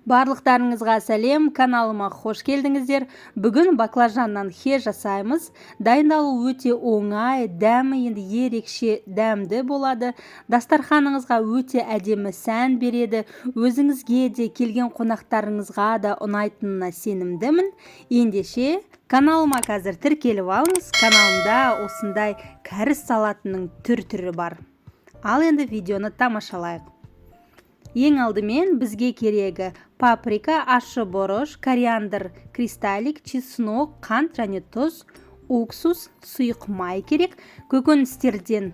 Барлықтарыңызға сәлем, каналыма қош келдіңіздер. Бүгін баклажаннан хе жасаймыз. Дайындалу өте оңай, дәмі енді ерекше дәмді болады. Дастарханыңызға өте әдемі сән береді. Өзіңізге де келген қонақтарыңызға да ұнайтынына сенімдімін. Ендеше каналыма қазір тіркеліп алыңыз. Каналымда осындай кәріс салатының түр-түрі бар. Ал енді видеоны тамашалайық. Ең алдымен бізге керегі паприка, ащы бұрыш, кориандр кристаллик, чеснок, қант және тұз, уксус, сұйық май керек. Көкөністерден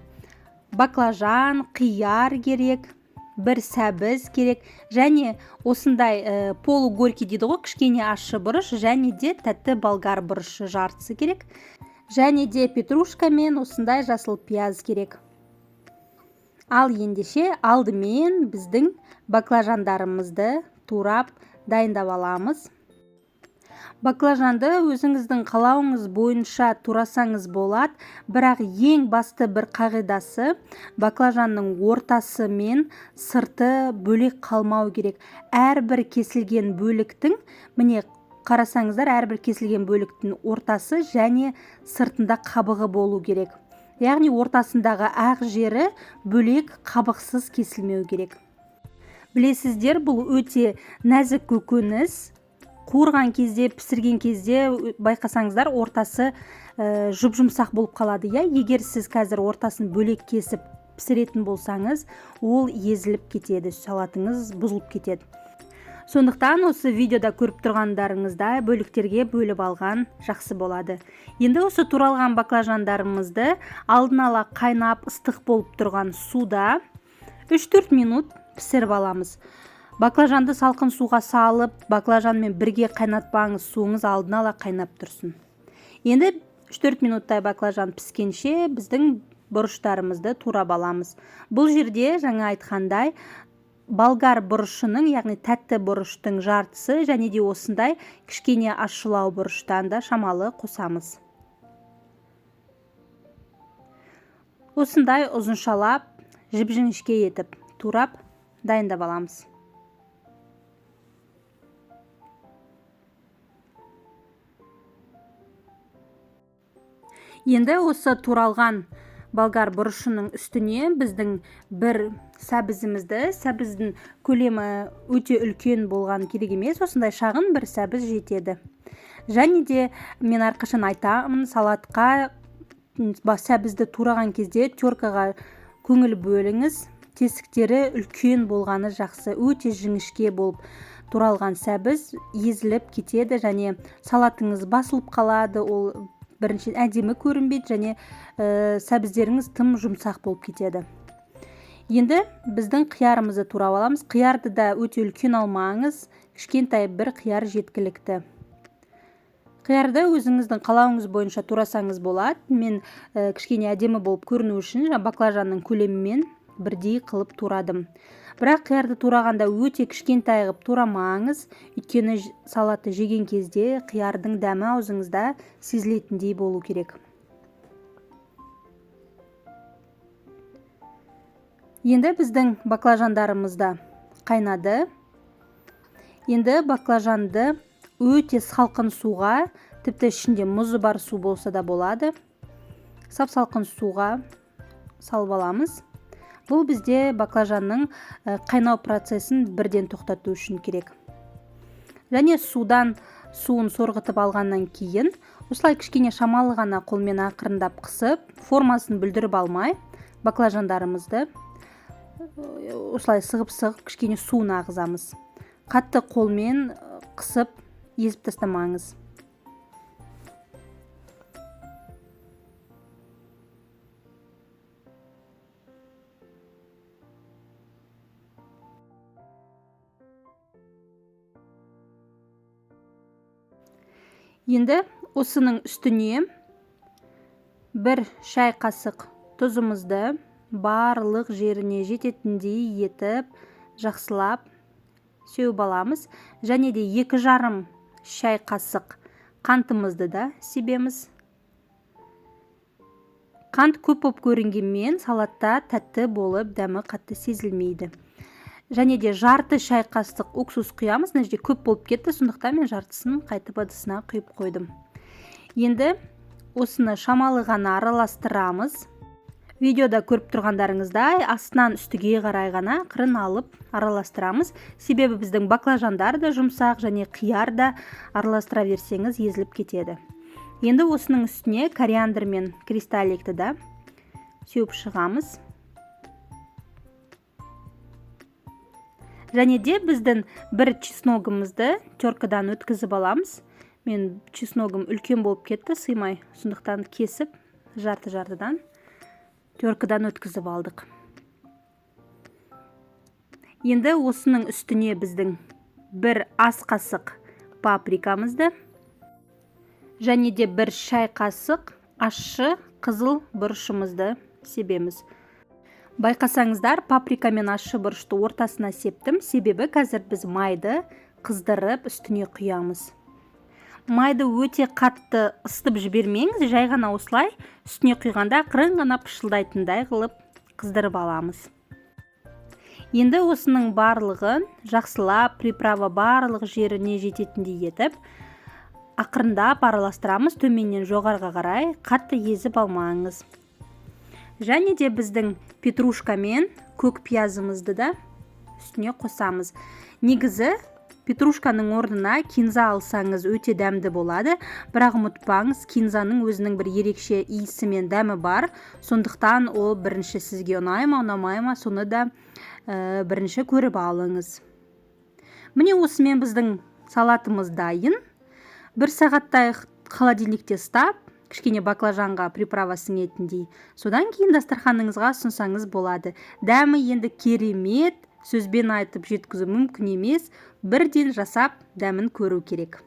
баклажан, қияр керек, бір сәбіз керек және осындай полугорький дейді ғой, кішкене ащы бұрыш және де тәтті болгар бұрышы жартысы керек. Және де петрушка мен осындай жасыл пияз керек. Ал ендеше алдымен біздің баклажандарымызды турап дайындап аламыз. Баклажанды өзіңіздің қалауыңыз бойынша турасаңыз болады, бірақ ең басты бір қағидасы баклажанның ортасы мен сырты бөлек қалмау керек. Әрбір кесілген бөліктің, міне қарасаңыздар, әрбір кесілген бөліктің ортасы және сыртында қабығы болу керек. Яғни ортасындағы ақ жері бөлек, қабықсыз кесілмеу керек. Білесіздер, бұл өте нәзік көкөніс. Қуырған кезде, пісірген кезде байқасаңыздар, ортасы жұп-жұмсақ болып қалады. Егер сіз қазір ортасын бөлек кесіп пісіретін болсаңыз, ол езіліп кетеді, салатыңыз бұзылып кетеді. Сондықтан осы видеода көріп тұрғандарыңызда бөліктерге бөліп алған жақсы болады. Енді осы туралған баклажандарымызды алдын ала қайнап ыстық болып тұрған суда 3-4 минут пісіріп аламыз. Баклажанды салқын суға салып, баклажанмен бірге қайнатпаңыз, суыңыз алдын ала қайнап тұрсын. Енді 3-4 минуттай баклажан піскенше біздің бұрыштарымызды турап аламыз. Бұл жерде жаңа айтқандай болгар бұрышының, яғни тәтті бұрыштың жартысы және де осындай кішкене ащылау бұрыштан да шамалы қосамыз. Осындай ұзыншалап, жіп-жіңішке етіп турап дайындап аламыз. Енді осы туралған болгар бұрышының үстіне біздің бір сәбіздің көлемі өте үлкен болған керек емес, осындай шағын бір сәбіз жетеді. Және де мен әрқашан айтамын, салатқа сәбізді тураған кезде теркаға көңіл бөліңіз. Тесіктері үлкен болғаны жақсы, өте жіңішке болып туралған сәбіз езіліп кетеді және салатыңыз басылып қалады, ол бірінші әдемі көрінбейді және сәбіздеріңіз тым жұмсақ болып кетеді. Енді біздің қиярымызды турап аламыз. Қиярды да өте үлкен алмаңыз, кішкентай бір қияр жеткілікті. Қиярды өзіңіздің қалауыңыз бойынша турасаңыз болады. Мен кішкене әдемі болып көріну үшін баклажанның көлемімен бірдей қылып турадым. Бірақ қиярды турағанда өте кішкентай қылып турамаңыз, өйткені салатты жеген кезде қиярдың дәмі аузыңызда сезілетіндей болу керек. Енді біздің баклажандарымызда қайнады. Енді баклажанды өте салқын суға, тіпті ішінде мұзы бар су болса да болады, сап-салқын суға салып аламыз. Бұл бізде баклажанның қайнау процесін бірден тоқтату үшін керек. Және суын сорғытып алғаннан кейін, осылай кішкене шамалы ғана қолмен ақырындап қысып, формасын бүлдіріп алмай, баклажандарымызды осылай сығып кішкене суын ағызамыз. Қатты қолмен қысып, езіп тастамаңыз. Енді осының үстіне бір шай қасық тұзымызды барлық жеріне жететіндей етіп, жақсылап сеуіп аламыз. Және де 2,5 шай қасық қантымызды да себеміз. Қант көп болып көрінгенмен салатта тәтті болып, дәмі қатты сезілмейді. Және де жарты шай қасық уксус құямыз. Мына жерде көп болып кетті, сондықтан мен жартысын қайтып ыдысына құйып қойдым. Енді осыны шамалы ғана араластырамыз. Видеода көріп тұрғандарыңыздай астынан үстіге қарай ғана қырын алып араластырамыз. Себебі біздің баклажандар да жұмсақ және қияр да араластыра берсеңіз езіліп кетеді. Енді осының үстіне кориандр мен кристалликті да сеуіп шығамыз. Және де біздің бір чесногымызды теркадан өткізіп аламыз. Мен чесногым үлкен болып кетті, сыймай, сондықтан кесіп жарты-жартыдан теркадан өткізіп алдық. Енді осының үстіне біздің бір ас қасық паприкамызды және де бір шай қасық ащы қызыл бұрышымызды себеміз. Байқасаңыздар, паприка мен ащы бұрышты ортасына септім, себебі қазір біз майды қыздырып үстіне құямыз. Майды өте қатты ысытып жібермеңіз, жай ғана осылай үстіне құйғанда қырын ғана пышылдайтындай қылып қыздырып аламыз. Енді осының барлығын жақсылап, приправа барлық жеріне жететіндей етіп, ақырындап араластырамыз, төменнен жоғарыға қарай қатты езіп алмаңыз. Және де біздің петрушка мен көк пиязымызды да үстіне қосамыз. Негізі петрушканың орнына кинза алсаңыз өте дәмді болады, бірақ ұмытпаңыз, кинзаның өзінің бір ерекше иісі мен дәмі бар, сондықтан ол бірінші сізге ұнай ма, ұнамай ма, соны да бірінші көріп алыңыз. Міне осымен біздің салатымыз дайын. 1 сағаттай холодильникте ұстап, кішкене баклажанға приправа сіңетіндей, содан кейін дастарханыңызға ұсынсаңыз болады. Дәмі енді керемет, сөзбен айтып жеткізу мүмкін емес, бірден жасап дәмін көру керек.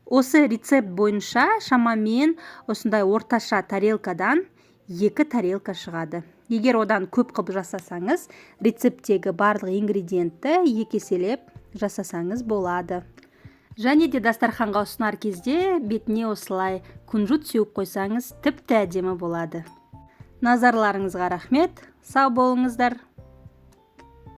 Осы рецепт бойынша шамамен осындай орташа тарелкадан 2 тарелка шығады. Егер одан көп қылып жасасаңыз, рецепттегі барлық ингредиентті 2 еселеп жасасаңыз болады. Және де дастарханға ұсынар кезде бетіне осылай күнжіт сеуіп қойсаңыз тіпті әдемі болады. Назарларыңызға рахмет, сау болыңыздар.